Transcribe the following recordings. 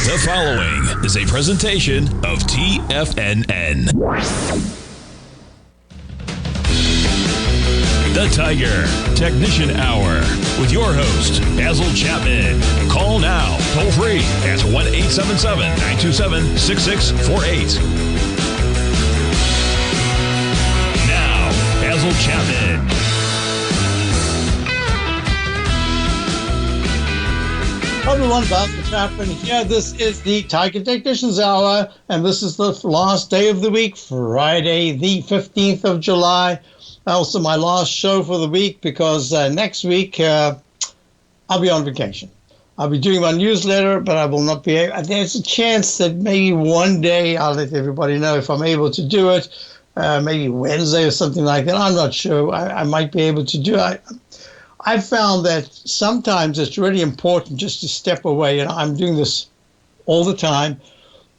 The following is a presentation of TFNN. The Tiger Technician Hour with your host, Basil Chapman. Call now, toll free at 1-877-927-6648. Now, Basil Chapman. Hello everyone, Basil Chapman here. This is the Tiger Technicians Hour, and this is the last day of the week, Friday, the 15th of July. Also my last show for the week because next week I'll be on vacation. I'll be doing my newsletter, but I will not be able. There's a chance that maybe one day I'll let everybody know if I'm able to do it, maybe Wednesday or something like that. I'm not sure. I might be able to do it. I've found that sometimes it's really important just to step away, and I'm doing this all the time.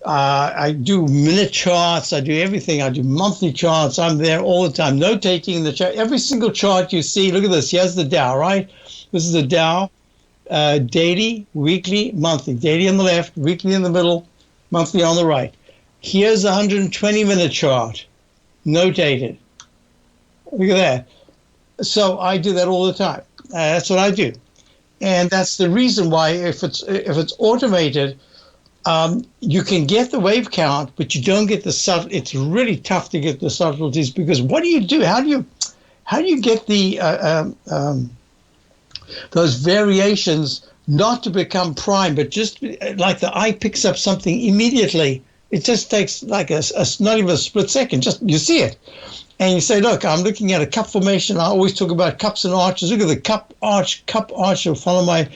I do minute charts. I do everything. I do monthly charts. I'm there all the time, notating the chart. Every single chart you see, look at this. Here's the Dow, right? This is the Dow, daily, weekly, monthly. Daily on the left, weekly in the middle, monthly on the right. Here's a 120-minute chart, notated. Look at that. So I do that all the time. That's what I do. And that's the reason why if it's automated, you can get the wave count, but you don't get the subtle. It's really tough to get the subtleties because what do you do? How do you get the those variations not to become prime, but just like the eye picks up something immediately? It just takes like a not even a split second. Just you see it, and you say, "Look, I'm looking at a cup formation." I always talk about cups and arches. Look at the cup arch. You'll follow my.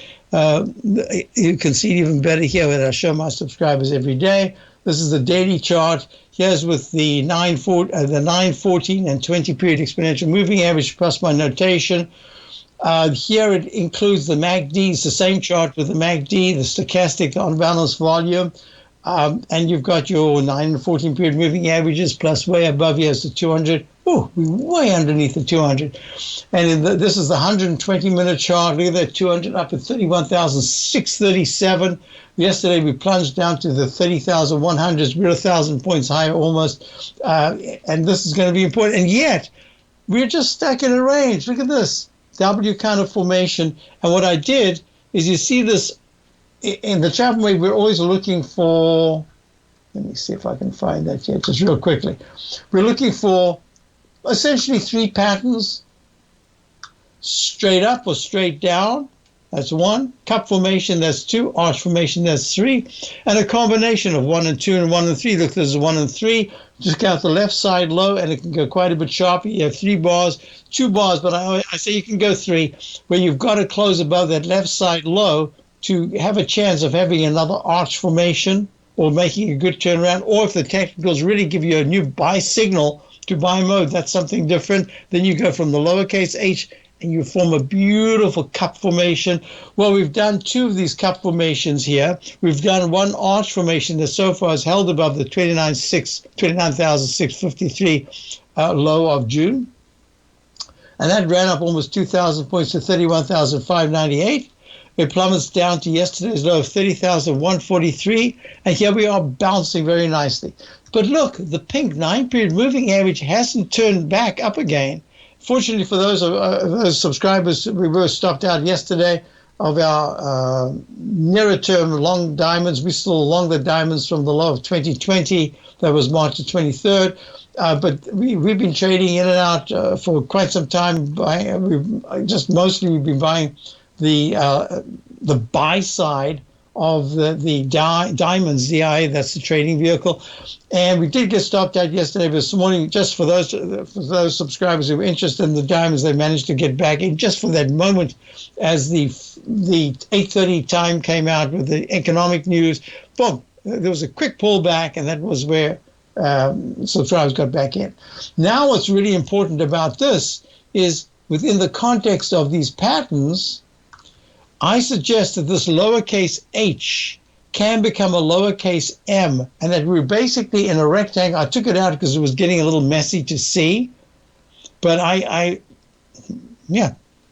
You can see it even better here when I show my subscribers every day. This is the daily chart. Here's with the 9, 14, and 20 period exponential moving average plus my notation. Here it includes the MACD. It's the same chart with the MACD, the stochastic, the unbalanced volume. And you've got your 9 and 14 period moving averages plus way above here is the 200. Oh, we're way underneath the 200. And this is the 120-minute chart. Look at that, 200 up at 31,637. Yesterday we plunged down to the 30,100s. We're 1,000 points higher almost. And this is going to be important. And yet, we're just stuck in a range. Look at this, W kind of formation. And what I did is you see this in the Chapman wave, we're always looking for, let me see if I can find that here, just real quickly. We're looking for essentially three patterns, straight up or straight down, that's one, cup formation, that's two, arch formation, that's three, and a combination of 1 and 2 and 1 and 3. Look, there's 1 and 3, just count the left side low, and it can go quite a bit sharper. You have 3 bars, 2 bars, but I say you can go 3, where you've got to close above that left side low to have a chance of having another arch formation or making a good turnaround, or if the technicals really give you a new buy signal to buy mode, that's something different. Then you go from the lowercase h and you form a beautiful cup formation. Well, we've done 2 of these cup formations here. We've done one arch formation that so far is held above the 29,653 low of June. And that ran up almost 2,000 points to 31,598. It plummets down to yesterday's low of 30,143, and here we are bouncing very nicely. But look, the pink 9-period moving average hasn't turned back up again. Fortunately for those subscribers, we were stopped out yesterday of our nearer term long diamonds. We still long the diamonds from the low of 2020. That was March the 23rd. But we've been trading in and out for quite some time. We've been buying the buy side of the diamonds, DI, that's the trading vehicle. And we did get stopped out yesterday, but this morning, just for those subscribers who were interested in the diamonds, they managed to get back in just for that moment as the 8:30 time came out with the economic news. Boom, there was a quick pullback, and that was where subscribers got back in. Now what's really important about this is within the context of these patterns, I suggest that this lowercase h can become a lowercase m, and that we're basically in a rectangle. I took it out because it was getting a little messy to see, but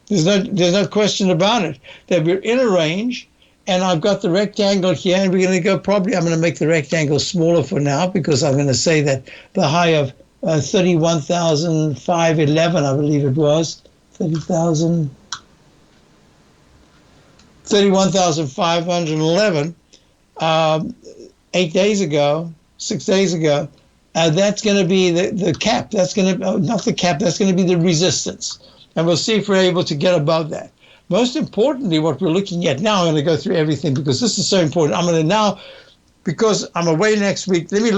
there's no question about it that we're in a range, And I've got the rectangle here, and we're going to go probably, I'm going to make the rectangle smaller for now because I'm going to say that the high of 31,511, I believe it was, 31,511, 6 days ago, that's going to be the cap. That's going to, not the cap, that's going to be the resistance. And we'll see if we're able to get above that. Most importantly, what we're looking at now, I'm going to go through everything because this is so important. I'm going to now, because I'm away next week, let me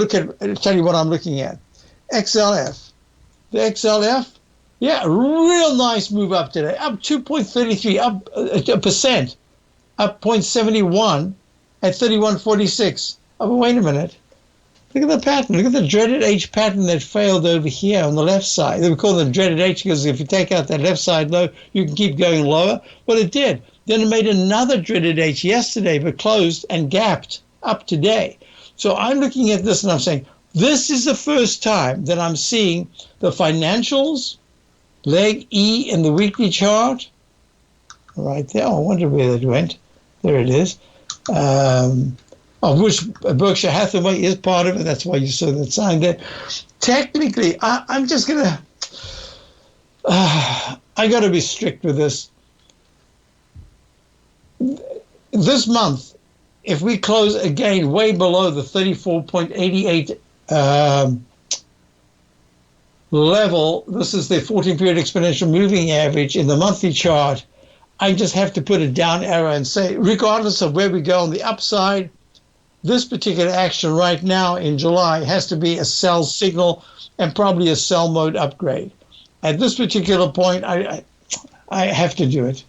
tell you what I'm looking at. XLF. The XLF, yeah, real nice move up today. Up 2.33, up a percent, up 0.71 at 31.46. Oh, but wait a minute. Look at the pattern. Look at the dreaded H pattern that failed over here on the left side. We call them dreaded H because if you take out that left side low, you can keep going lower. Well, it did. Then it made another dreaded H yesterday, but closed and gapped up today. So I'm looking at this and I'm saying, this is the first time that I'm seeing the financials, leg E in the weekly chart. Right there. I wonder where it went. There it is. Of which Berkshire Hathaway is part of it. That's why you saw that sign there. Technically, I'm just going to, I got to be strict with this. This month, if we close again way below the 34.88 level, this is the 14-period exponential moving average in the monthly chart, I just have to put a down arrow and say, regardless of where we go on the upside, this particular action right now in July has to be a sell signal and probably a sell mode upgrade. At this particular point, I have to do it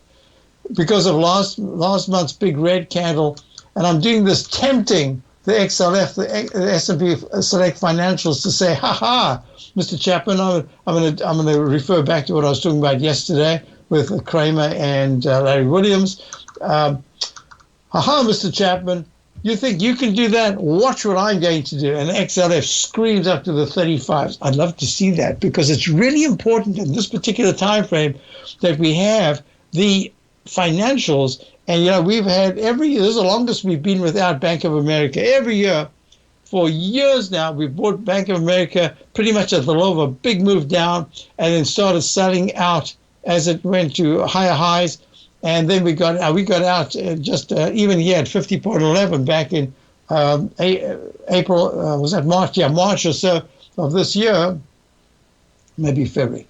because of last month's big red candle, and I'm doing this tempting the XLF, the S&P Select Financials to say, ha, Mr. Chapman, I'm going to refer back to what I was talking about yesterday with Kramer and Larry Williams. Mr. Chapman, you think you can do that? Watch what I'm going to do. And the XLF screams up to the 35s. I'd love to see that because it's really important in this particular time frame that we have the financials. And, we've had every year, this is the longest we've been without Bank of America. Every year, for years now, we've bought Bank of America pretty much at the low of a big move down and then started selling out as it went to higher highs. And then we got out just even here at 50.11 back in April, was that March? Yeah, March or so of this year, maybe February.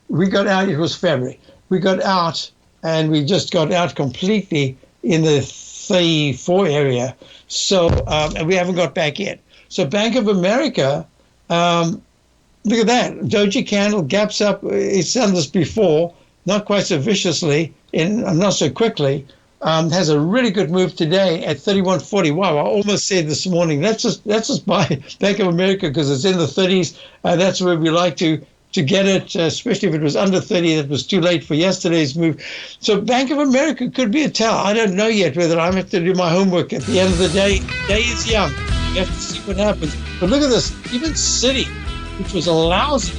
We got out, it was February. We got out and we just got out completely in the 34 area. So, and we haven't got back in. So Bank of America, look at that, doji candle gaps up. It's done this before. Not quite so viciously, not so quickly, has a really good move today at 31.40. Wow, I almost said this morning, let's just buy Bank of America because it's in the 30s. That's where we like to get it, especially if it was under 30. That was too late for yesterday's move. So Bank of America could be a tell. I don't know yet whether I have to do my homework. At the end of the day is young. You have to see what happens. But look at this, even Citi, which was a lousy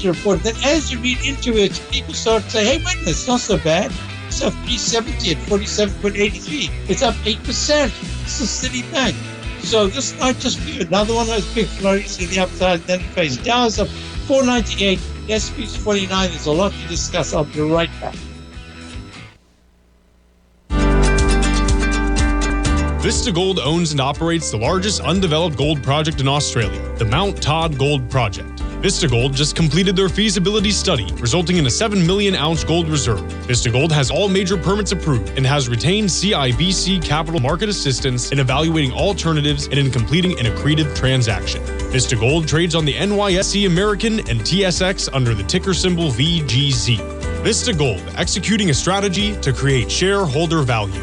report. Then as you read into it, people start to say, hey, wait a minute, it's not so bad. It's up 370 at 47.83. It's up 8%. This is Citibank. So this might just be another one of those big flurries in the upside, then it pays down. It's up 498. SP's 49. There's a lot to discuss. I'll be right back. Vista Gold owns and operates the largest undeveloped gold project in Australia, the Mount Todd Gold Project. Vista Gold just completed their feasibility study, resulting in a 7 million ounce gold reserve. Vista Gold has all major permits approved and has retained CIBC capital market assistance in evaluating alternatives and in completing an accretive transaction. Vista Gold trades on the NYSE American and TSX under the ticker symbol VGZ. Vista Gold, executing a strategy to create shareholder value.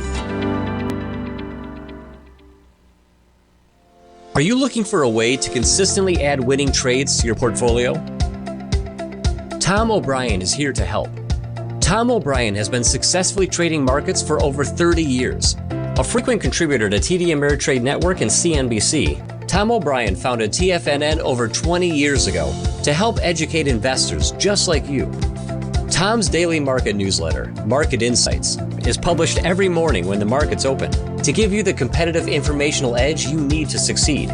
Are you looking for a way to consistently add winning trades to your portfolio? Tom O'Brien is here to help. Tom O'Brien has been successfully trading markets for over 30 years. A frequent contributor to TD Ameritrade Network and CNBC, Tom O'Brien founded TFNN over 20 years ago to help educate investors just like you. Tom's daily market newsletter, Market Insights, is published every morning when the market's open to give you the competitive informational edge you need to succeed.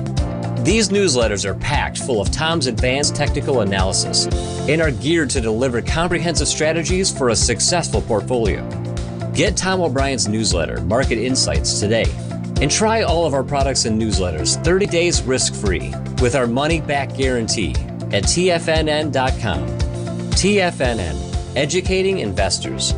These newsletters are packed full of Tom's advanced technical analysis and are geared to deliver comprehensive strategies for a successful portfolio. Get Tom O'Brien's newsletter, Market Insights, today and try all of our products and newsletters 30 days risk-free with our money-back guarantee at TFNN.com. TFNN, educating investors.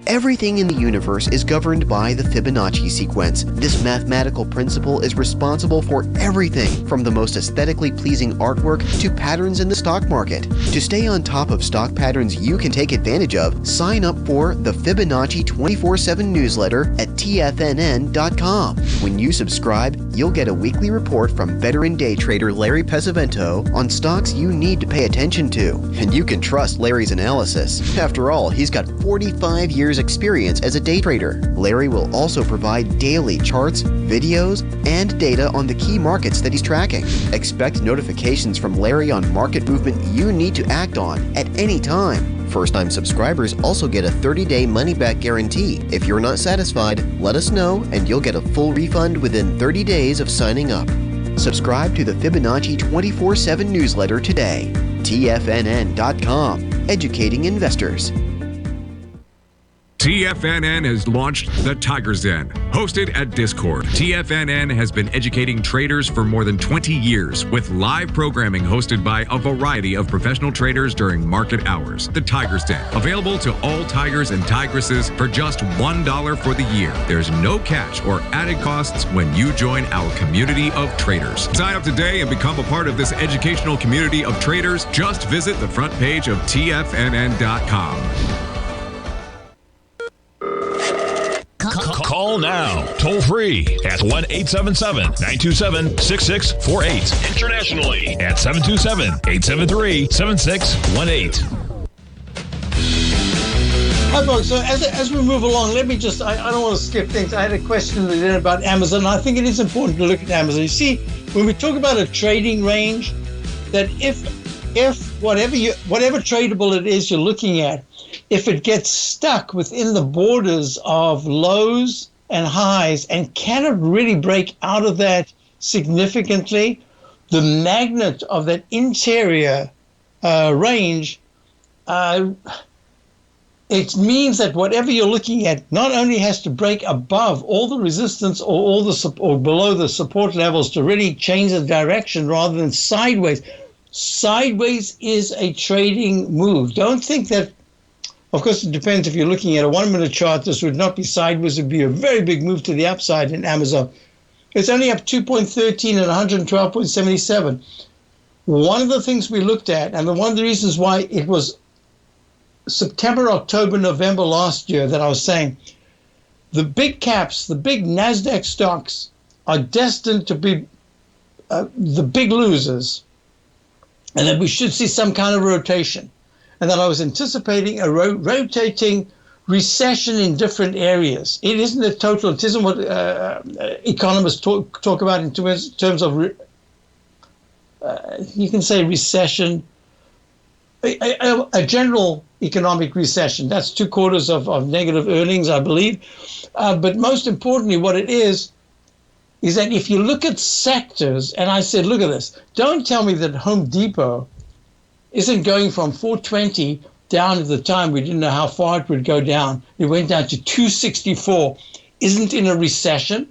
Everything in the universe is governed by the Fibonacci sequence. This mathematical principle is responsible for everything from the most aesthetically pleasing artwork to patterns in the stock market. To stay on top of stock patterns you can take advantage of, sign up for the Fibonacci 24/7 newsletter at TFNN.com. When you subscribe, you'll get a weekly report from veteran day trader Larry Pesavento on stocks you need to pay attention to. And you can trust Larry's analysis. After all, he's got 45 years experience as a day trader. Larry will also provide daily charts, videos, and data on the key markets that he's tracking. Expect notifications from Larry on market movement you need to act on at any time. First-time subscribers also get a 30-day money-back guarantee. If you're not satisfied, let us know and you'll get a full refund within 30 days of signing up. Subscribe to the Fibonacci 24/7 newsletter today. TFNN.com, educating investors. TFNN has launched The Tiger's Den. Hosted at Discord, TFNN has been educating traders for more than 20 years with live programming hosted by a variety of professional traders during market hours. The Tiger's Den, available to all tigers and tigresses for just $1 for the year. There's no catch or added costs when you join our community of traders. Sign up today and become a part of this educational community of traders. Just visit the front page of TFNN.com. Call now, toll free at 1-877-927-6648. Internationally at 727-873-7618. Hi, folks. So as we move along, let me just, I don't want to skip things. I had a question about Amazon. I think it is important to look at Amazon. You see, when we talk about a trading range, that if whatever tradable it is you're looking at, if it gets stuck within the borders of lows and highs and cannot really break out of that significantly, the magnet of that interior range, it means that whatever you're looking at not only has to break above all the resistance or below the support levels to really change the direction rather than sideways. Sideways is a trading move. Don't think that. Of course, it depends if you're looking at a 1-minute chart. This would not be sideways. It would be a very big move to the upside in Amazon. It's only up 2.13 and 112.77. One of the things we looked at, and one of the reasons why it was September, October, November last year that I was saying, the big caps, the big NASDAQ stocks are destined to be the big losers, and that we should see some kind of rotation. And that I was anticipating a rotating recession in different areas. It isn't a total, it isn't what economists talk about in terms of, you can say recession, a general economic recession. That's 2 quarters of negative earnings, I believe. But most importantly, what it is that if you look at sectors, and I said, look at this, don't tell me that Home Depot isn't going from 420 down at the time. We didn't know how far it would go down. It went down to 264. Isn't in a recession.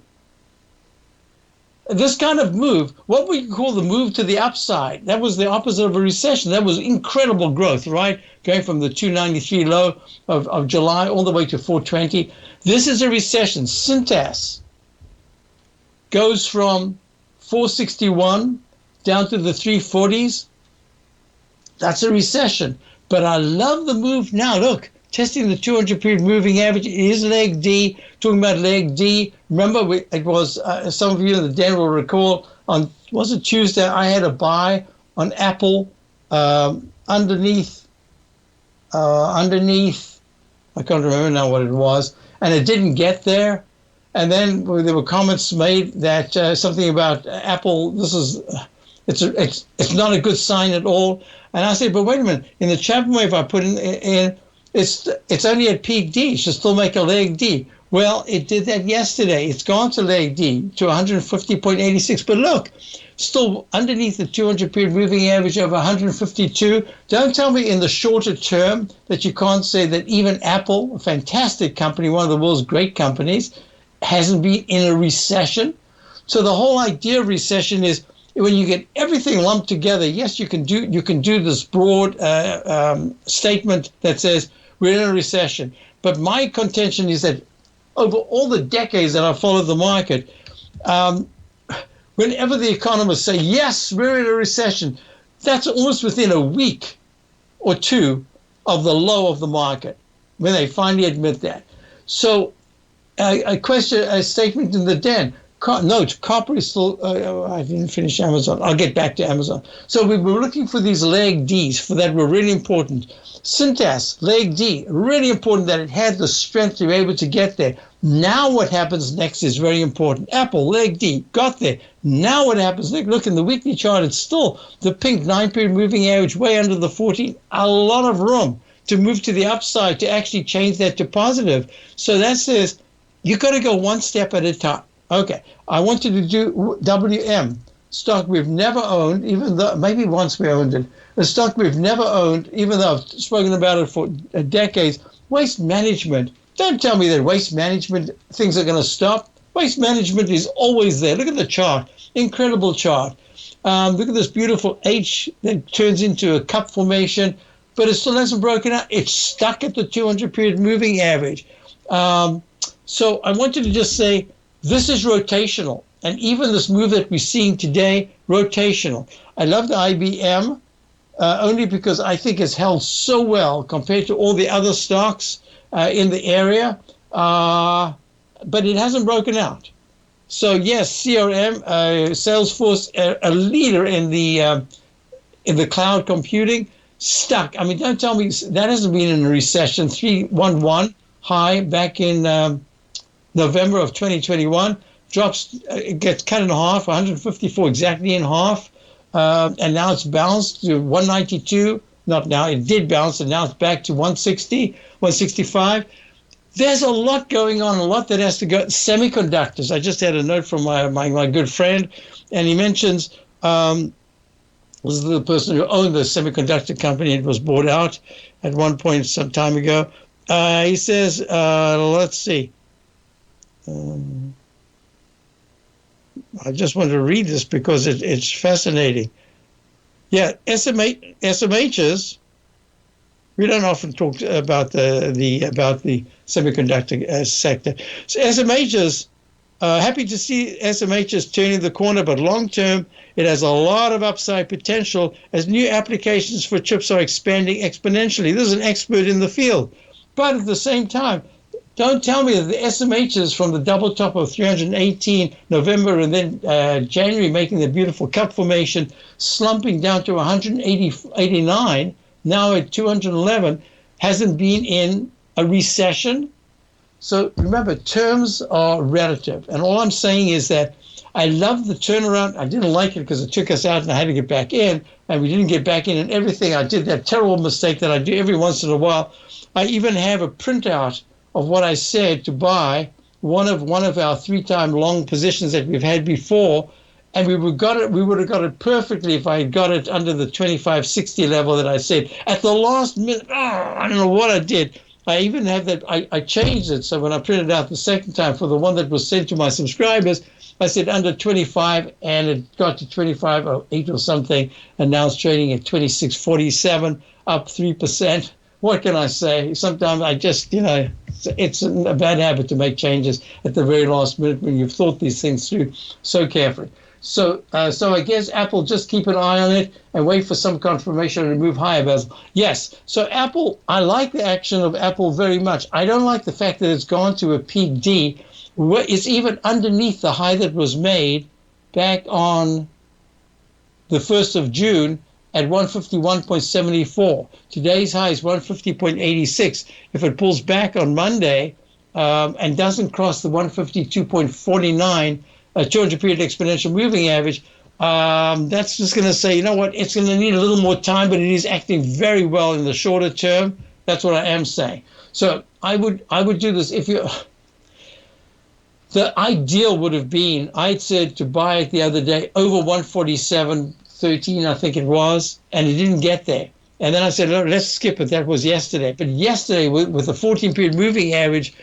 This kind of move, what we call the move to the upside, that was the opposite of a recession. That was incredible growth, right? Going from the 293 low of July all the way to 420. This is a recession. Cintas goes from 461 down to the 340s. That's a recession. But I love the move now. Look, testing the 200-period moving average. It is leg D. Talking about leg D. Remember, it was, some of you in the den will recall, was it Tuesday, I had a buy on Apple underneath, I can't remember now what it was, and it didn't get there. And then there were comments made that something about Apple, this is It's not a good sign at all. And I said, but wait a minute. In the Chapman wave I put in it's only at peak D. It should still make a leg D. Well, it did that yesterday. It's gone to leg D to 150.86. But look, still underneath the 200-period moving average of 152. Don't tell me in the shorter term that you can't say that even Apple, a fantastic company, one of the world's great companies, hasn't been in a recession. So the whole idea of recession is when you get everything lumped together. Yes, you can do this broad statement that says we're in a recession. But my contention is that over all the decades that I've followed the market, whenever the economists say, yes, we're in a recession, that's almost within a week or two of the low of the market when they finally admit that. So a statement in the den. Note, copper is still, I didn't finish Amazon. I'll get back to Amazon. So we were looking for these leg Ds for that were really important. Cintas, leg D, really important that it had the strength to be able to get there. Now what happens next is very important. Apple, leg D, got there. Now what happens next? Look, in the weekly chart, it's still the pink 9-period moving average way under the 14. A lot of room to move to the upside to actually change that to positive. So that says you got to go one step at a time. Okay, I wanted to do WM, stock we've never owned, even though maybe once we owned it. A stock we've never owned, even though I've spoken about it for decades. Waste management. Don't tell me that waste management things are going to stop. Waste management is always there. Look at the chart. Incredible chart. Look at this beautiful H that turns into a cup formation, but it still hasn't broken out. It's stuck at the 200-period moving average. So I wanted to just say this is rotational. And even this move that we're seeing today, rotational. I love the IBM only because I think it's held so well compared to all the other stocks in the area, but it hasn't broken out. So yes, CRM, Salesforce, a leader in the cloud computing, stuck. I mean, don't tell me that hasn't been in a recession. 311 high back in November of 2021. Drops, it gets cut in half, 154 exactly in half, and now it's bounced to 192. Not now, it did bounce, and now it's back to 160, 165. There's a lot going on, a lot that has to go. Semiconductors. I just had a note from my good friend, and he mentions was the person who owned the semiconductor company. It was bought out at one point some time ago. He says, let's see. I just want to read this because it's fascinating. Yeah, SMHs. We don't often talk about the semiconductor sector. So SMHs, happy to see SMHs turning the corner, but long term, it has a lot of upside potential as new applications for chips are expanding exponentially. This is an expert in the field, but at the same time, don't tell me that the SMHs from the double top of 318 November and then January making the beautiful cup formation, slumping down to 189, now at 211, hasn't been in a recession. So remember, terms are relative. And all I'm saying is that I love the turnaround. I didn't like it because it took us out and I had to get back in, and we didn't get back in and everything. I did that terrible mistake that I do every once in a while. I even have a printout of what I said to buy one of our 3-time long positions that we've had before, and we would have got it perfectly if I had got it under the 25.60 level that I said at the last minute. I don't know what I did. I even have that. I changed it, so when I printed out the second time for the one that was sent to my subscribers, I said under 25, and it got to 25.08 or something, and now it's trading at 26.47, up 3%. What can I say? Sometimes I just, it's a bad habit to make changes at the very last minute when you've thought these things through so carefully. So I guess Apple, just keep an eye on it and wait for some confirmation to move higher, Basil. Yes, so Apple, I like the action of Apple very much. I don't like the fact that it's gone to a peak D. It's even underneath the high that was made back on the 1st of June at 151.74. Today's high is 150.86. If it pulls back on Monday and doesn't cross the 152.49 200-period exponential moving average, That's just going to say, you know what, it's going to need a little more time, but it is acting very well in the shorter term. That's what I am saying. So I would do this if you. The ideal would have been, I'd said to buy it the other day over 147.13, I think it was, and it didn't get there. And then I said, let's skip it. That was yesterday. But yesterday, with the 14-period moving average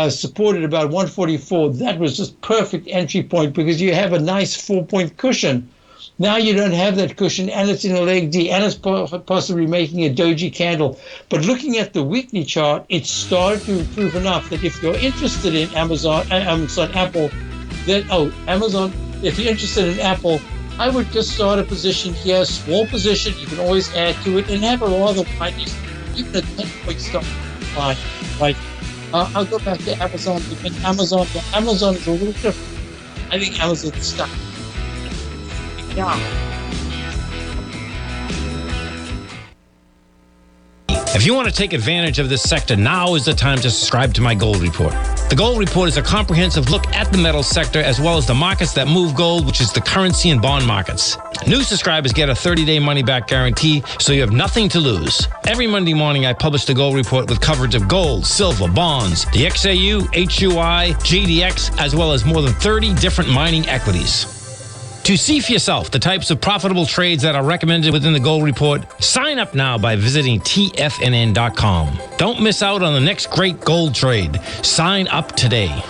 supported about 144, that was just perfect entry point because you have a nice 4-point cushion. Now you don't have that cushion, and it's in a leg D, and it's possibly making a doji candle. But looking at the weekly chart, it's started to improve enough that if you're interested in Apple, then, Amazon, if you're interested in Apple, I would just start a position here, small position. You can always add to it and have a rather wide, even a 10-point stop line. Right? I'll go back to Amazon. Amazon is a little different. I think Amazon is stuck. Yeah. If you want to take advantage of this sector, now is the time to subscribe to my Gold Report. The Gold Report is a comprehensive look at the metals sector as well as the markets that move gold, which is the currency and bond markets. New subscribers get a 30-day money-back guarantee, so you have nothing to lose. Every Monday morning, I publish the Gold Report with coverage of gold, silver, bonds, the XAU, HUI, GDX, as well as more than 30 different mining equities. To see for yourself the types of profitable trades that are recommended within the Gold Report, sign up now by visiting TFNN.com. Don't miss out on the next great gold trade. Sign up today.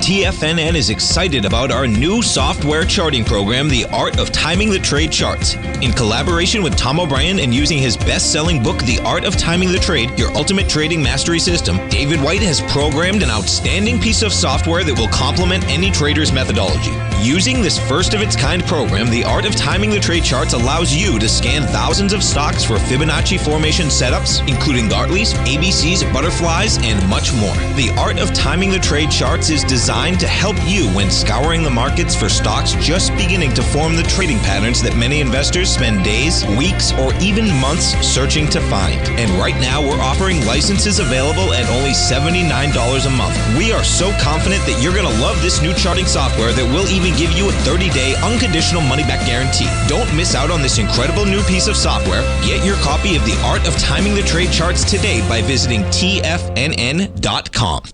TFNN is excited about our new software charting program, The Art of Timing the Trade Charts. In collaboration with Tom O'Brien and using his best-selling book, The Art of Timing the Trade, Your Ultimate Trading Mastery System, David White has programmed an outstanding piece of software that will complement any trader's methodology. Using this first-of-its-kind program, The Art of Timing the Trade Charts allows you to scan thousands of stocks for Fibonacci formation setups, including Gartley's, ABC's, butterflies, and much more. The Art of Timing the Trade Charts is designed to help you when scouring the markets for stocks just beginning to form the trading patterns that many investors spend days, weeks, or even months searching to find. And right now, we're offering licenses available at only $79 a month. We are so confident that you're going to love this new charting software that will even give you a 30-day unconditional money-back guarantee. Don't miss out on this incredible new piece of software. Get your copy of The Art of Timing the Trade Charts today by visiting TFNN.com.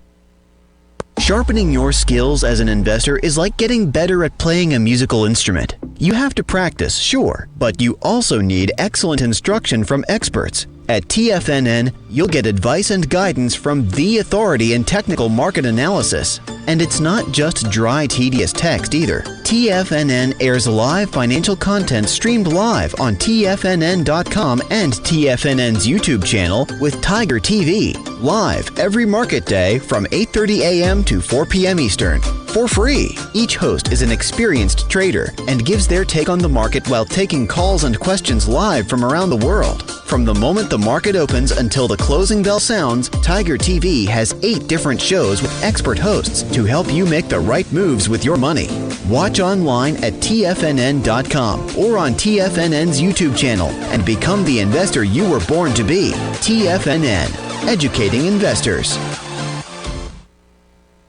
Sharpening your skills as an investor is like getting better at playing a musical instrument. You have to practice, sure, but you also need excellent instruction from experts. At TFNN, you'll get advice and guidance from the authority in technical market analysis. And it's not just dry, tedious text either. TFNN airs live financial content streamed live on TFNN.com and TFNN's YouTube channel with Tiger TV, live every market day from 8:30 a.m. to 4 p.m. Eastern, for free. Each host is an experienced trader and gives their take on the market while taking calls and questions live from around the world. From the moment the market opens until the closing bell sounds, Tiger TV has 8 different shows with expert hosts to help you make the right moves with your money. Watch online at TFNN.com or on TFNN's YouTube channel and become the investor you were born to be. TFNN, educating investors.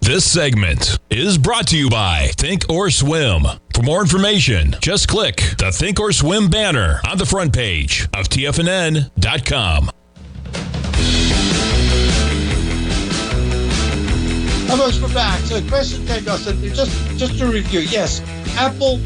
This segment is brought to you by Thinkorswim. For more information, just click the Thinkorswim banner on the front page of TFNN.com. Almost, we're back. So question came to us, just to review. Yes, Apple,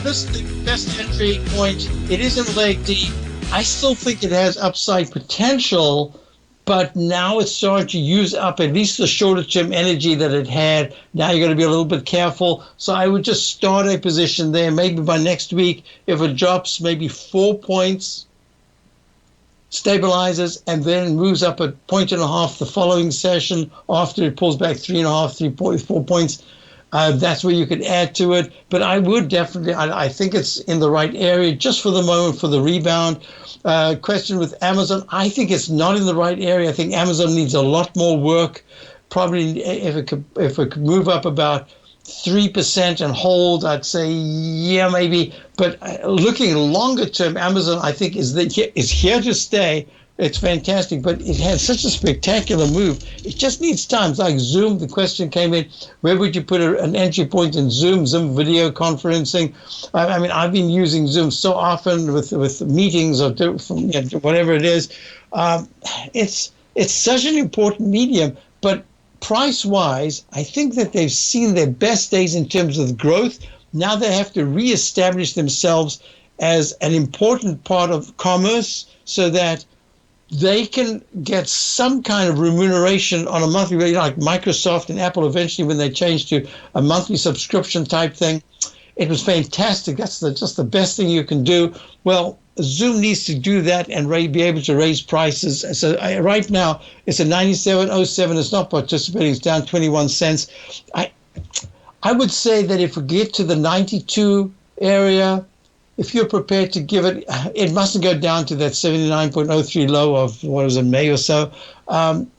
this is the best entry point. It is in leg D. I still think it has upside potential, but now it's starting to use up at least the shorter term energy that it had. Now you're going to be a little bit careful. So I would just start a position there. Maybe by next week, if it drops maybe 4 points, stabilizes, and then moves up a 1.5 the following session after it pulls back 4 points. That's where you could add to it. But I would definitely, I think it's in the right area just for the moment for the rebound. Question with Amazon, I think it's not in the right area. I think Amazon needs a lot more work. Probably if it could move up about 3% and hold, I'd say, yeah, maybe. But looking longer term, Amazon, I think, is here to stay. It's fantastic, but it had such a spectacular move. It just needs time. It's like Zoom. The question came in, where would you put an entry point in Zoom video conferencing? I mean, I've been using Zoom so often with meetings or whatever it is. It's such an important medium, but price-wise, I think that they've seen their best days in terms of growth. Now they have to reestablish themselves as an important part of commerce so that they can get some kind of remuneration on a monthly rate, like Microsoft and Apple eventually when they changed to a monthly subscription type thing. It was fantastic. That's just the best thing you can do. Well, Zoom needs to do that and be able to raise prices. So right now, it's a 97.07. It's not participating. It's down 21 cents. I would say that if we get to the 92 area, if you're prepared to give it, it mustn't go down to that 79.03 low of, what was it, May or so.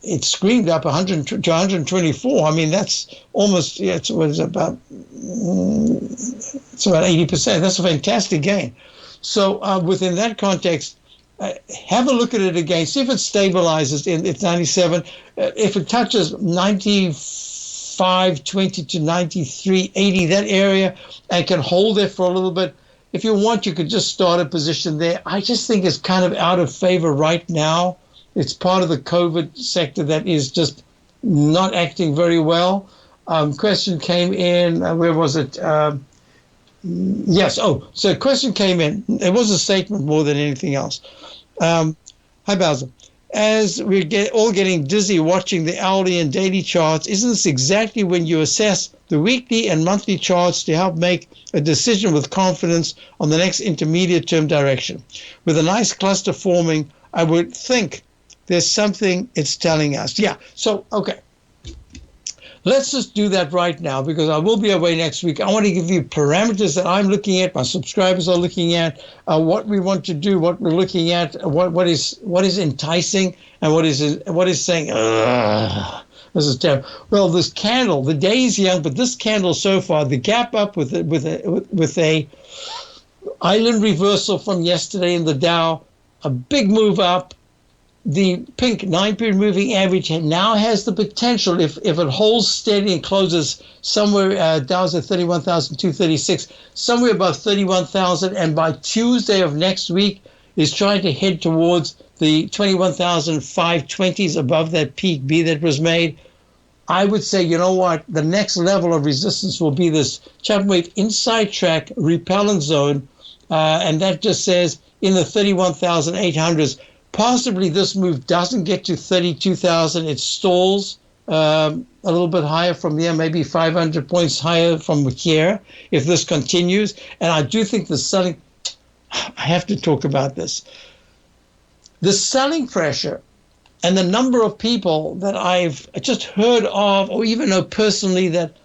It screamed up 100 to 124. I mean, that's almost, it's about 80%. That's a fantastic gain. So within that context, have a look at it again. See if it stabilizes in it's 97. If it touches 95.20 to 93.80, that area, and can hold there for a little bit. If you want, you could just start a position there. I just think it's kind of out of favor right now. It's part of the COVID sector that is just not acting very well. Question came in. Where was it? Yes. Oh, so a question came in. It was a statement more than anything else. Hi, Basil. As we're all getting dizzy watching the hourly and daily charts, isn't this exactly when you assess the weekly and monthly charts to help make a decision with confidence on the next intermediate term direction? With a nice cluster forming, I would think there's something it's telling us. Yeah, so, okay. Let's just do that right now because I will be away next week. I want to give you parameters that I'm looking at, my subscribers are looking at, what we want to do, what we're looking at, what is enticing, and what is saying, this is terrible. Well, this candle, the day is young, but this candle so far, the gap up with a island reversal from yesterday in the Dow, a big move up. The pink 9-period moving average now has the potential, if it holds steady and closes somewhere, Dow's at 31,236, somewhere above 31,000, and by Tuesday of next week is trying to head towards the 21,520s above that peak B that was made. I would say, you know what, the next level of resistance will be this Chapman wave inside track repellent zone, and that just says in the 31,800s. Possibly this move doesn't get to 32,000. It stalls a little bit higher from there, maybe 500 points higher from here if this continues. And I do think the selling, I have to talk about this. The selling pressure and the number of people that I've just heard of or even know personally that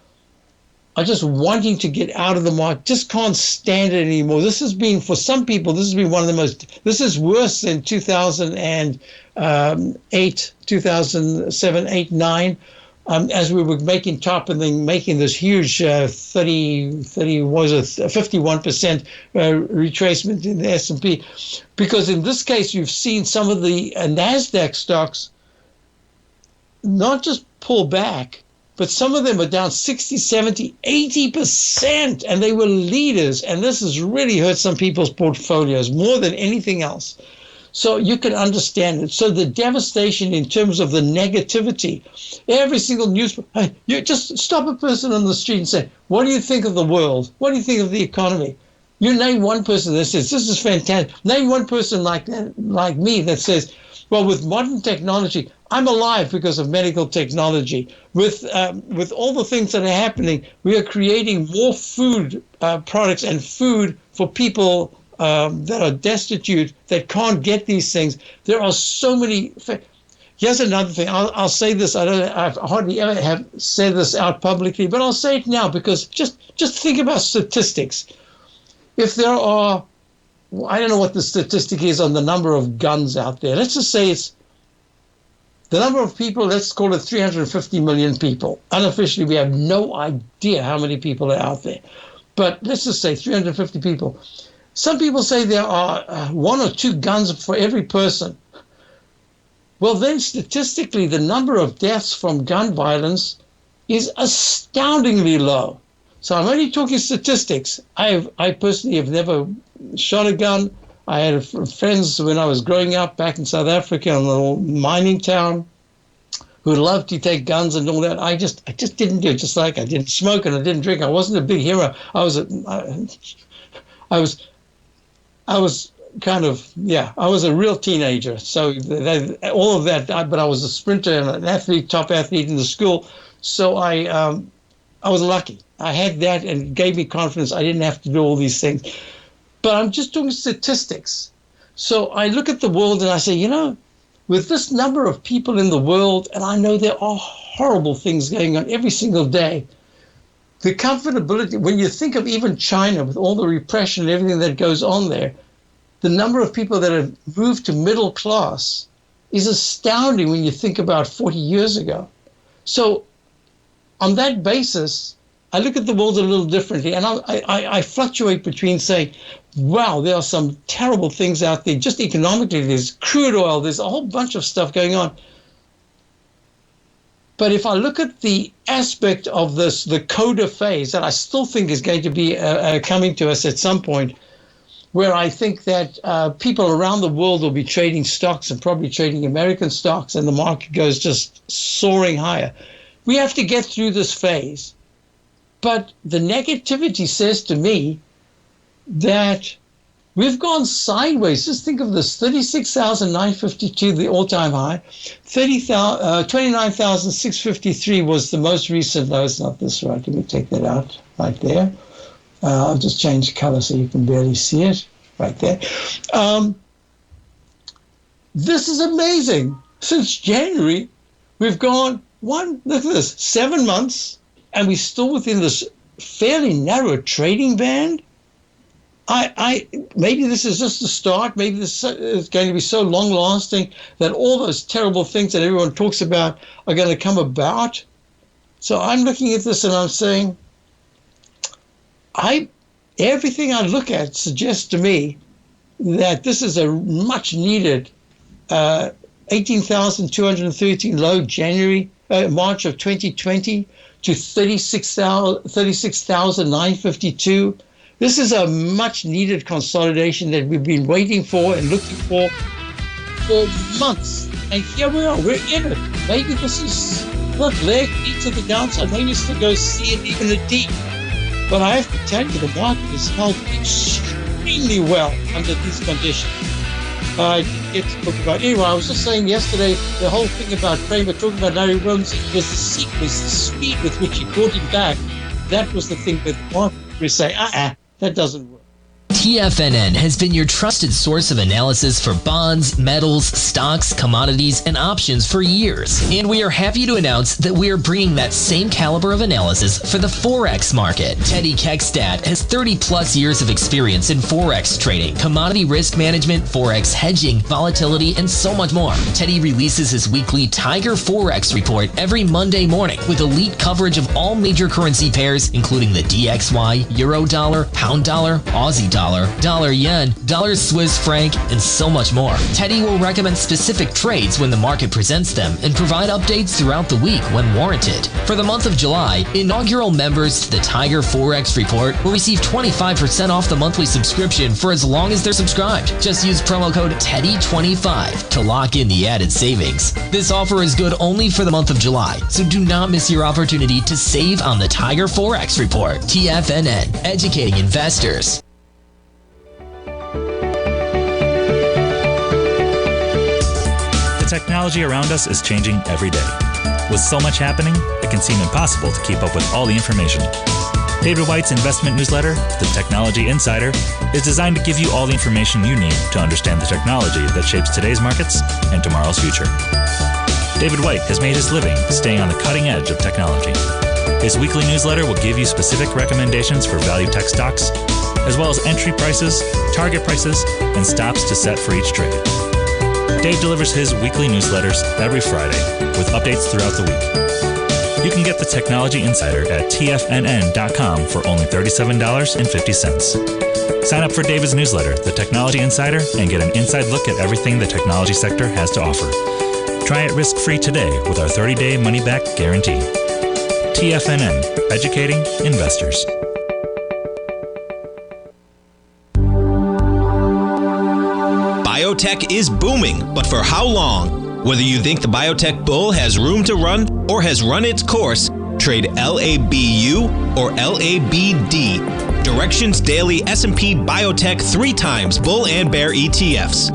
are just wanting to get out of the market, just can't stand it anymore. This has been, for some people, this has been one of the most, this is worse than 2008, 2007, 8, 9, as we were making top and then making this huge 51% retracement in the S&P. Because in this case, you've seen some of the NASDAQ stocks not just pull back, but some of them are down 60, 70, 80%, and they were leaders. And this has really hurt some people's portfolios more than anything else. So you can understand it. So the devastation in terms of the negativity, every single news, you just stop a person on the street and say, what do you think of the world? What do you think of the economy? You name one person that says, this is fantastic. Name one person like me that says, well, with modern technology, I'm alive because of medical technology. With all the things that are happening, we are creating more food products and food for people that are destitute, that can't get these things. There are so many. Here's another thing. I'll say this. I've hardly ever have said this out publicly, but I'll say it now because just think about statistics. If there are, I don't know what the statistic is on the number of guns out there. Let's just say it's the number of people, let's call it 350 million people. Unofficially, we have no idea how many people are out there. But let's just say 350 people. Some people say there are 1 or 2 guns for every person. well, then statistically, the number of deaths from gun violence is astoundingly low. So I'm only talking statistics. I personally have never shot a gun. I had friends when I was growing up back in South Africa in a little mining town who loved to take guns and all that. I just didn't do it. Just like I didn't smoke and I didn't drink. I wasn't a big hero. I was kind of, I was a real teenager. So all of that, but I was a sprinter and an athlete, top athlete in the school. So I was lucky. I had that and it gave me confidence. I didn't have to do all these things. But I'm just doing statistics. So I look at the world and I say, with this number of people in the world, and I know there are horrible things going on every single day, the comfortability, when you think of even China with all the repression and everything that goes on there, the number of people that have moved to middle class is astounding when you think about 40 years ago. So on that basis, I look at the world a little differently, and I fluctuate between saying, wow, there are some terrible things out there, just economically, there's crude oil, there's a whole bunch of stuff going on. But if I look at the aspect of this, the coda phase, that I still think is going to be coming to us at some point, where I think that people around the world will be trading stocks and probably trading American stocks, and the market goes just soaring higher. We have to get through this phase. But the negativity says to me that we've gone sideways. Just think of this, 36,952, the all-time high. 29,653 was the most recent. No, it's not this, right? Let me take that out right there. I'll just change color so you can barely see it right there. This is amazing. Since January, we've gone look at this, 7 months, and we're still within this fairly narrow trading band. Maybe this is just the start. Maybe this is going to be so long-lasting that all those terrible things that everyone talks about are going to come about. So I'm looking at this and I'm saying, everything I look at suggests to me that this is a much-needed 18,213 low March of 2020 to 36,952. This is a much-needed consolidation that we've been waiting for and looking for months. And here we are. We're in it. Maybe this is not leg deep to the downside. Maybe it's to go see it even a deep. But I have to tell you, the market has held extremely well under these conditions. I didn't get to talk about. Anyway, I was just saying yesterday, the whole thing about Kramer talking about Larry Rhodes was the sequence, the speed with which he brought him back. That was the thing with the market. We say, that doesn't work. TFNN has been your trusted source of analysis for bonds, metals, stocks, commodities, and options for years. And we are happy to announce that we are bringing that same caliber of analysis for the Forex market. Teddy Keckstad has 30-plus years of experience in Forex trading, commodity risk management, Forex hedging, volatility, and so much more. Teddy releases his weekly Tiger Forex report every Monday morning with elite coverage of all major currency pairs, including the DXY, Euro dollar, Pound dollar, Aussie dollar, dollar yen, dollar Swiss franc, and so much more. Teddy will recommend specific trades when the market presents them and provide updates throughout the week when warranted. For the month of July, inaugural members to the Tiger Forex Report will receive 25% off the monthly subscription for as long as they're subscribed. Just use promo code TEDDY25 to lock in the added savings. This offer is good only for the month of July, so do not miss your opportunity to save on the Tiger Forex Report. TFNN, educating investors. Technology around us is changing every day. With so much happening, it can seem impossible to keep up with all the information. David White's investment newsletter, The Technology Insider, is designed to give you all the information you need to understand the technology that shapes today's markets and tomorrow's future. David White has made his living staying on the cutting edge of technology. His weekly newsletter will give you specific recommendations for value tech stocks, as well as entry prices, target prices, and stops to set for each trade. Dave delivers his weekly newsletters every Friday with updates throughout the week. You can get the Technology Insider at TFNN.com for only $37.50. Sign up for David's newsletter, The Technology Insider, and get an inside look at everything the technology sector has to offer. Try it risk-free today with our 30-day money-back guarantee. TFNN, educating investors. Biotech is booming, but for how long? Whether you think the biotech bull has room to run or has run its course, trade LABU or LABD. Direction's daily S&P Biotech 3 times bull and bear ETFs.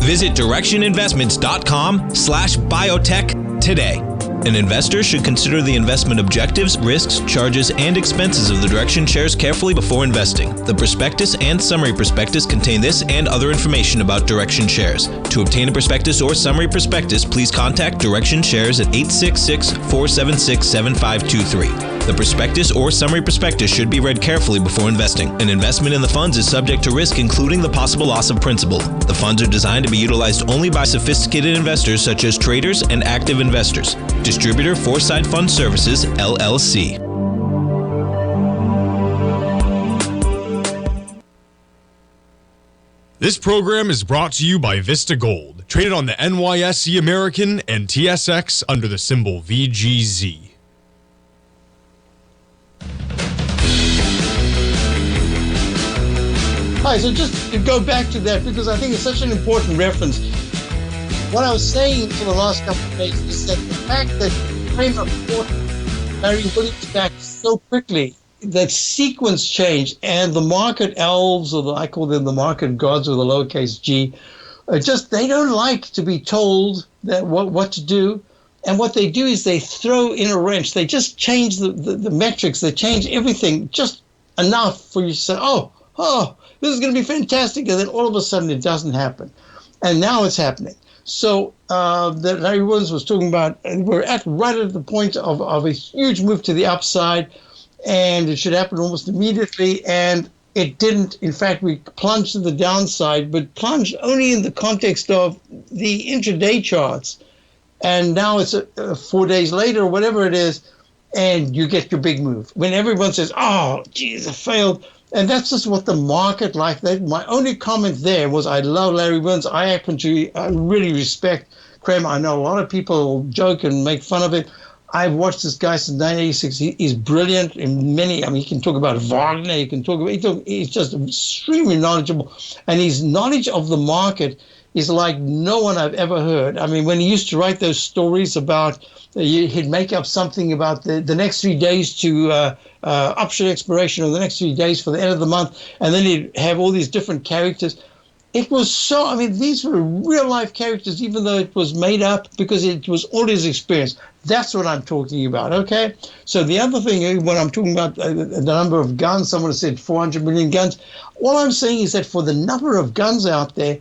Visit directioninvestments.com/biotech today. An investor should consider the investment objectives, risks, charges, and expenses of the Direction shares carefully before investing. The prospectus and summary prospectus contain this and other information about Direction shares. To obtain a prospectus or summary prospectus, please contact Direction shares at 866-476-7523. The prospectus or summary prospectus should be read carefully before investing. An investment in the funds is subject to risk, including the possible loss of principal. The funds are designed to be utilized only by sophisticated investors such as traders and active investors. Distributor Foresight Fund Services, LLC. This program is brought to you by Vista Gold, traded on the NYSE American and TSX under the symbol VGZ. Hi, so just to go back to that, because I think it's such an important reference. What I was saying for the last couple of days is that the fact that Kramer bought Larry Williams back so quickly, that sequence change, and the market elves, or I call them the market gods with a lowercase g, they don't like to be told that what to do. And what they do is they throw in a wrench. They just change the metrics. They change everything just enough for you to say, oh, this is going to be fantastic. And then all of a sudden it doesn't happen. And now it's happening. So that Larry Williams was talking about, we're right at the point of a huge move to the upside, and it should happen almost immediately. And it didn't. In fact, we plunged to the downside, but plunged only in the context of the intraday charts. And now it's 4 days later, or whatever it is, and you get your big move. When everyone says, oh, geez, I failed. And that's just what the market like. That. My only comment there was, I love Larry Williams. I really respect Kramer. I know a lot of people joke and make fun of it. I've watched this guy since 1986. He's brilliant in many. I mean, he can talk about Wagner. He can talk about. He's just extremely knowledgeable, and his knowledge of the market is like no one I've ever heard. I mean, when he used to write those stories about, he'd make up something about the next 3 days to option expiration, or the next 3 days for the end of the month, and then he'd have all these different characters. It was so, I mean, these were real life characters, even though it was made up, because it was all his experience. That's what I'm talking about, okay? So the other thing, when I'm talking about the number of guns, someone said 400 million guns. All I'm saying is that for the number of guns out there,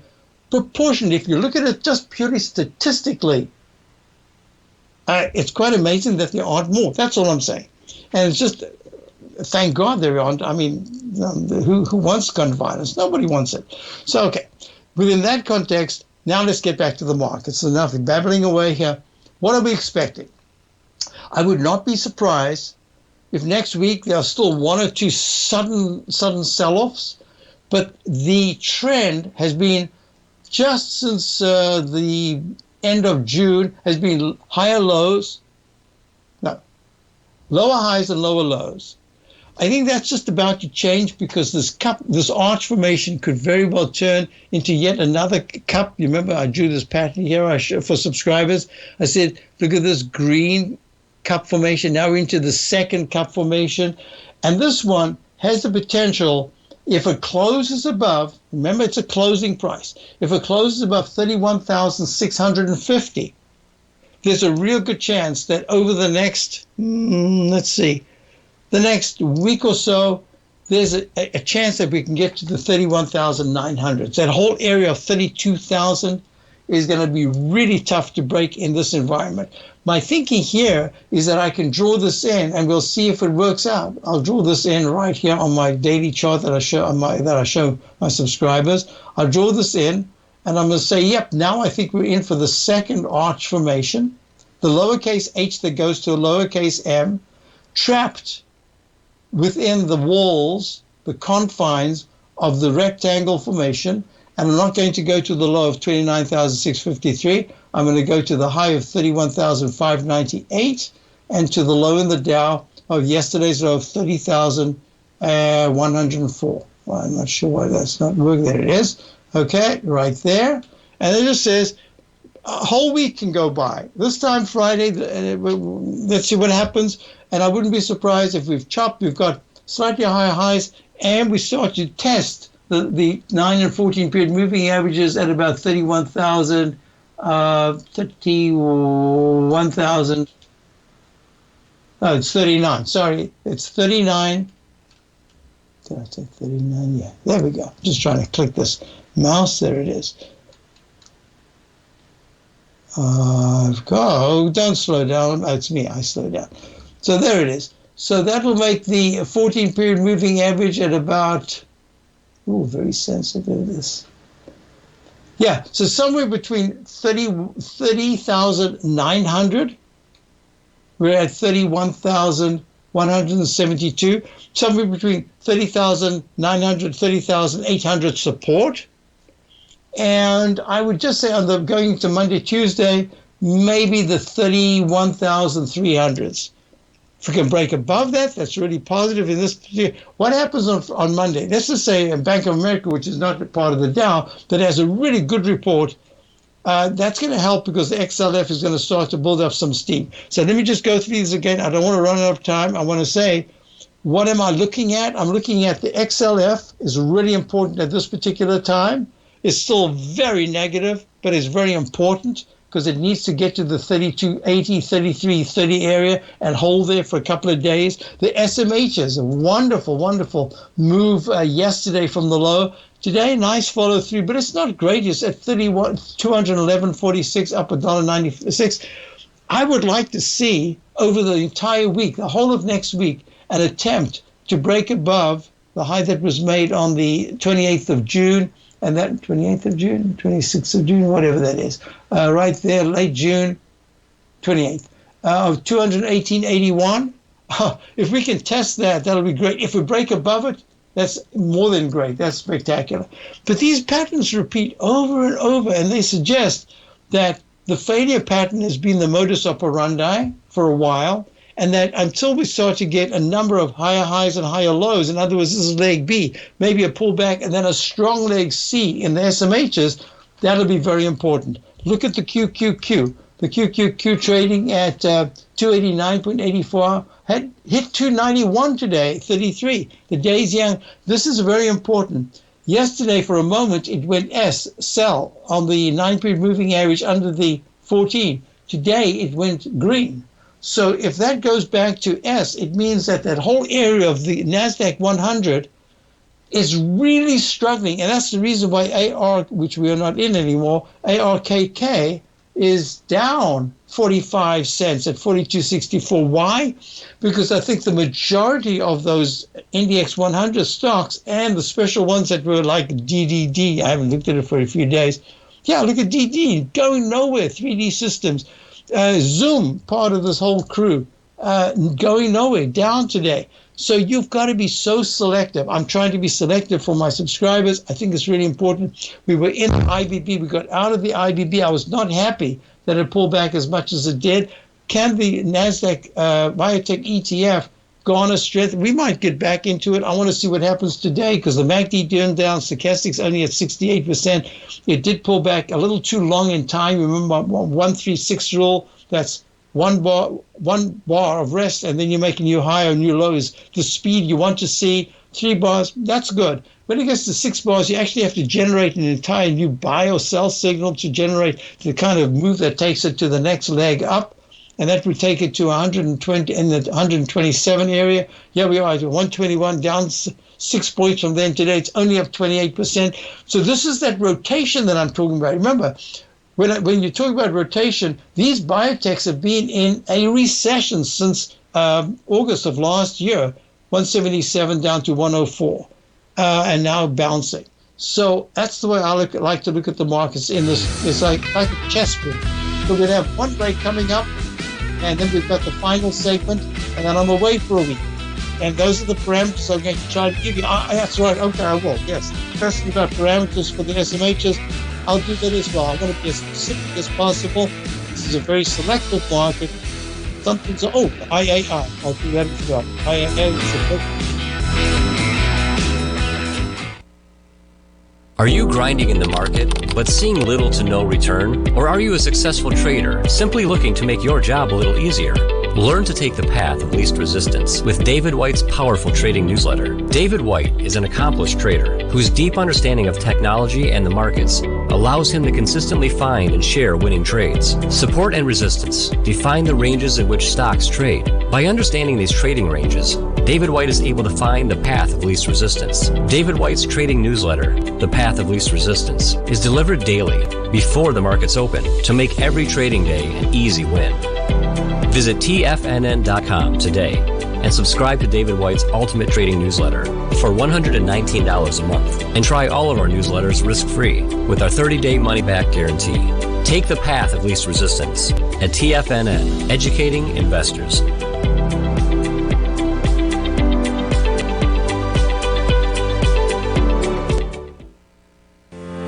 proportionally, if you look at it just purely statistically, it's quite amazing that there aren't more. That's all I'm saying. And it's just, thank God there aren't. I mean, who wants gun violence? Nobody wants it. So, okay, within that context, now let's get back to the markets. Enough babbling away here. What are we expecting? I would not be surprised if next week there are still one or two sudden sell-offs, but the trend has been, just since the end of June, has been higher lows, lower highs and lower lows. I think that's just about to change, because this arch formation could very well turn into yet another cup. You remember I drew this pattern here for subscribers. I said, look at this green cup formation. Now we're into the second cup formation. And this one has the potential, if it closes above, remember it's a closing price, if it closes above 31,650, there's a real good chance that over the next, the next week or so, there's a chance that we can get to the 31,900. That whole area of 32,000 is going to be really tough to break in this environment. My thinking here is that I can draw this in, and we'll see if it works out. I'll draw this in right here on my daily chart that I show my subscribers. I'll draw this in, and I'm going to say, yep, now I think we're in for the second arch formation, the lowercase h that goes to a lowercase m, trapped within the walls, the confines of the rectangle formation. And I'm not going to go to the low of 29,653. I'm going to go to the high of 31,598 and to the low in the Dow of yesterday's low of 30,104. Well, I'm not sure why that's not working. There it is. Okay, right there. And it just says a whole week can go by. This time Friday, let's see what happens. And I wouldn't be surprised if we've got slightly higher highs, and we start to test the 9 and 14 period moving averages at about 31,000, 31,000. No, it's 39. Sorry, it's 39. Did I say 39? Yeah, there we go. Just trying to click this mouse. There it is. Don't slow down. Oh, it's me. I slow down. So there it is. So that will make the 14 period moving average at about, very sensitive this. Yeah, so somewhere between 30,900. We're at 31,172. Somewhere between 30,900, 30,800 support. And I would just say going to Monday, Tuesday, maybe the 31,300s. If we can break above that, that's really positive. In this, what happens on Monday? Let's just say Bank of America, which is not part of the Dow, that has a really good report. That's going to help because the XLF is going to start to build up some steam. So let me just go through these again. I don't want to run out of time. I want to say, what am I looking at? I'm looking at the XLF is really important at this particular time. It's still very negative, but it's very important because it needs to get to the 3280, 3330 area and hold there for a couple of days. The SMH is a wonderful, wonderful move yesterday from the low. Today, nice follow through, but it's not great. It's at 211.46, up $1.96. I would like to see over the entire week, the whole of next week, an attempt to break above the high that was made on the 28th of June, and that 28th of June, 26th of June, whatever that is, right there, late June, 28th, of 218.81. If we can test that, that'll be great. If we break above it, that's more than great. That's spectacular. But these patterns repeat over and over, and they suggest that the failure pattern has been the modus operandi for a while, and that until we start to get a number of higher highs and higher lows, in other words, this is leg B, maybe a pullback and then a strong leg C in the SMHs, that'll be very important. Look at the QQQ. The QQQ trading at 289.84 had hit 291 today, 33. The day's young. This is very important. Yesterday, for a moment, it went sell on the 9-period moving average under the 14. Today, it went green. So if that goes back to S, it means that that whole area of the NASDAQ 100 is really struggling. And that's the reason why AR, which we are not in anymore, ARKK is down 45 cents at 42.64. Why? Because I think the majority of those NDX 100 stocks and the special ones that were like DDD, I haven't looked at it for a few days. Yeah, look at DD, going nowhere, 3D Systems. Zoom, part of this whole crew, going nowhere, down today. So you've got to be so selective. I'm trying to be selective for my subscribers. I think it's really important. We were in the IBB. We got out of the IBB. I was not happy that it pulled back as much as it did. Can the NASDAQ Biotech ETF garner strength? We might get back into it. I want to see what happens today because the MACD turned down. Stochastic's only at 68%. It did pull back a little too long in time. Remember, 136 rule. That's one bar of rest, and then you're making new high or new lows. The speed you want to see, 3 bars, that's good. When it gets to 6 bars, you actually have to generate an entire new buy or sell signal to generate the kind of move that takes it to the next leg up. And that would take it to 120 in the 127 area. Yeah, we are at 121, down 6 points from then. Today, it's only up 28%. So this is that rotation that I'm talking about. Remember, when you talk about rotation, these biotechs have been in a recession since August of last year, 177 down to 104, and now bouncing. So that's the way I like to look at the markets in this. It's like a chessboard. So we're going to have one break coming up, and then we've got the final segment, and then I'm away for a week. And those are the parameters I'm going to try to give you. That's right. Okay, I will. Yes. Question about parameters for the SMHs, I'll do that as well. I want to be as specific as possible. This is a very selective market. Something's IAI. I'll do that as well. IAI is a book. Are you grinding in the market, but seeing little to no return? Or are you a successful trader, simply looking to make your job a little easier? Learn to take the path of least resistance with David White's powerful trading newsletter. David White is an accomplished trader whose deep understanding of technology and the markets allows him to consistently find and share winning trades. Support and resistance define the ranges in which stocks trade. By understanding these trading ranges, David White is able to find the path of least resistance. David White's trading newsletter, The Path of Least Resistance, is delivered daily before the markets open to make every trading day an easy win. Visit TFNN.com today and subscribe to David White's Ultimate Trading Newsletter for $119 a month and try all of our newsletters risk-free with our 30-day money-back guarantee. Take the path of least resistance at TFNN, educating investors.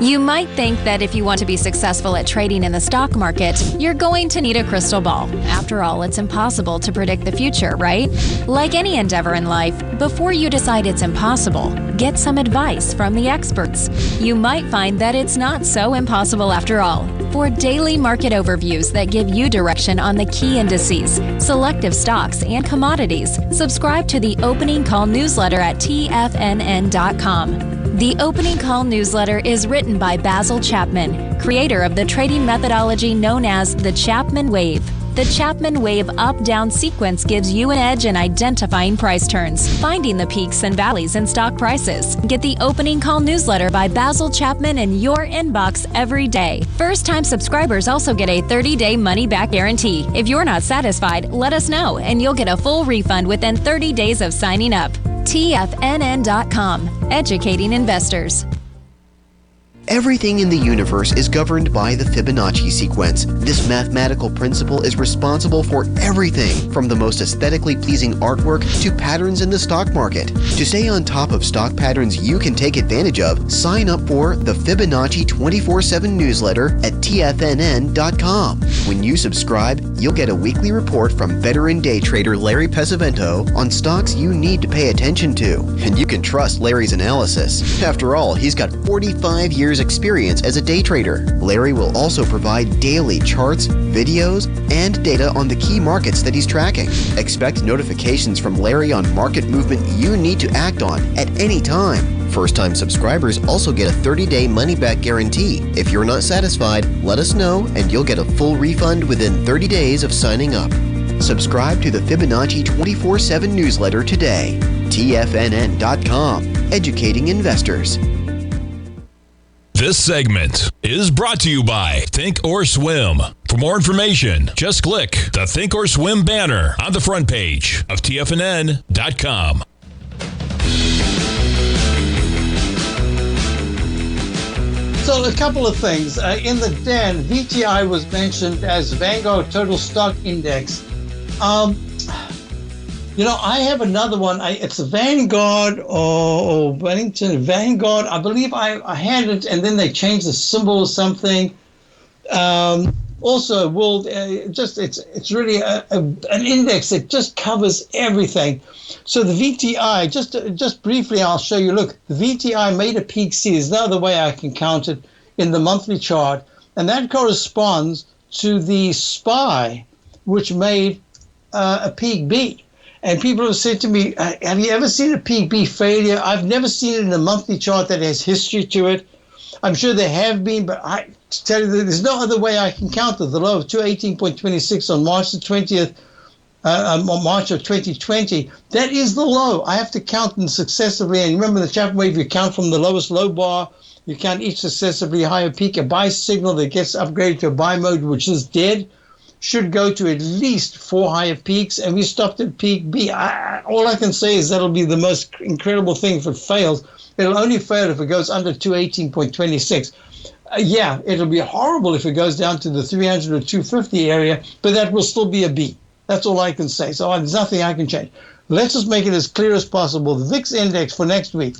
You might think that if you want to be successful at trading in the stock market, you're going to need a crystal ball. After all, it's impossible to predict the future, right? Like any endeavor in life, before you decide it's impossible, get some advice from the experts. You might find that it's not so impossible after all. For daily market overviews that give you direction on the key indices, selective stocks, and commodities, subscribe to the Opening Call newsletter at TFNN.com. The Opening Call newsletter is written by Basil Chapman, creator of the trading methodology known as the Chapman Wave. The Chapman Wave up-down sequence gives you an edge in identifying price turns, finding the peaks and valleys in stock prices. Get the Opening Call newsletter by Basil Chapman in your inbox every day. First-time subscribers also get a 30-day money-back guarantee. If you're not satisfied, let us know, and you'll get a full refund within 30 days of signing up. TFNN.com, educating investors. Everything in the universe is governed by the Fibonacci sequence. This mathematical principle is responsible for everything from the most aesthetically pleasing artwork to patterns in the stock market. To stay on top of stock patterns you can take advantage of, sign up for the Fibonacci 24/7 newsletter at TFNN.com. When you subscribe, you'll get a weekly report from veteran day trader Larry Pesavento on stocks you need to pay attention to. And you can trust Larry's analysis. After all, he's got 45 years experience as a day trader. Larry will also provide daily charts, videos, and data on the key markets that he's tracking. Expect notifications from Larry on market movement you need to act on at any time. First-time subscribers also get a 30-day money-back guarantee. If you're not satisfied, let us know and you'll get a full refund within 30 days of signing up. Subscribe to the Fibonacci 24/7 newsletter today. TFNN.com, educating investors. This segment is brought to you by Thinkorswim. For more information, just click the Thinkorswim banner on the front page of TFNN.com. So a couple of things. In the den, VTI was mentioned as Vanguard Total Stock Index. I have another one. It's a Vanguard or Bennington Vanguard. I believe I had it, and then they changed the symbol or something. Also, world. It's really an index that just covers everything. So the VTI, just briefly, I'll show you. Look, the VTI made a peak C. There's no other way I can count it in the monthly chart, and that corresponds to the SPY, which made a peak B. And people have said to me, have you ever seen a peak B failure? I've never seen it in a monthly chart that has history to it. I'm sure there have been, but I tell you that there's no other way I can count it. The low of 218.26 on March the 20th, March of 2020, that is the low. I have to count them successively. And remember the Chapman wave, you count from the lowest low bar, you count each successively higher peak. A buy signal that gets upgraded to a buy mode, which is dead, should go to at least 4 higher peaks, and we stopped at peak B. All I can say is that'll be the most incredible thing if it fails. It'll only fail if it goes under 218.26. Yeah, it'll be horrible if it goes down to the 300 or 250 area, but that will still be a B. That's all I can say. So there's nothing I can change. Let's just make it as clear as possible. The VIX index for next week.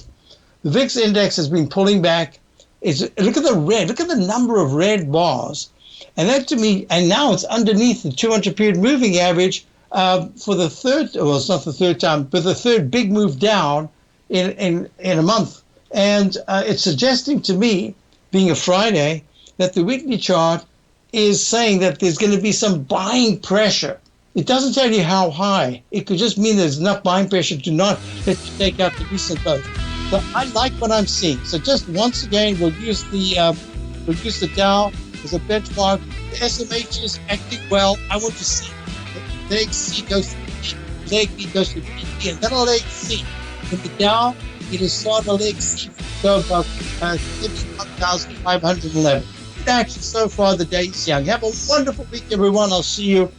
The VIX index has been pulling back. Look at the red. Look at the number of red bars. And that to me, and now it's underneath the 200-period moving average for the third, well, it's not the third time, but the third big move down in a month. And it's suggesting to me, being a Friday, that the weekly chart is saying that there's going to be some buying pressure. It doesn't tell you how high. It could just mean there's enough buying pressure to not let you take out the recent low. So I like what I'm seeing. So just once again, we'll use the Dow as a benchmark. The SMH is acting well. I want to see the leg C goes to B, leg B goes to B, and then a leg C. In the Dow, it is starting a leg C go above 51,511. Good action so far. The day is young. Have a wonderful week, everyone. I'll see you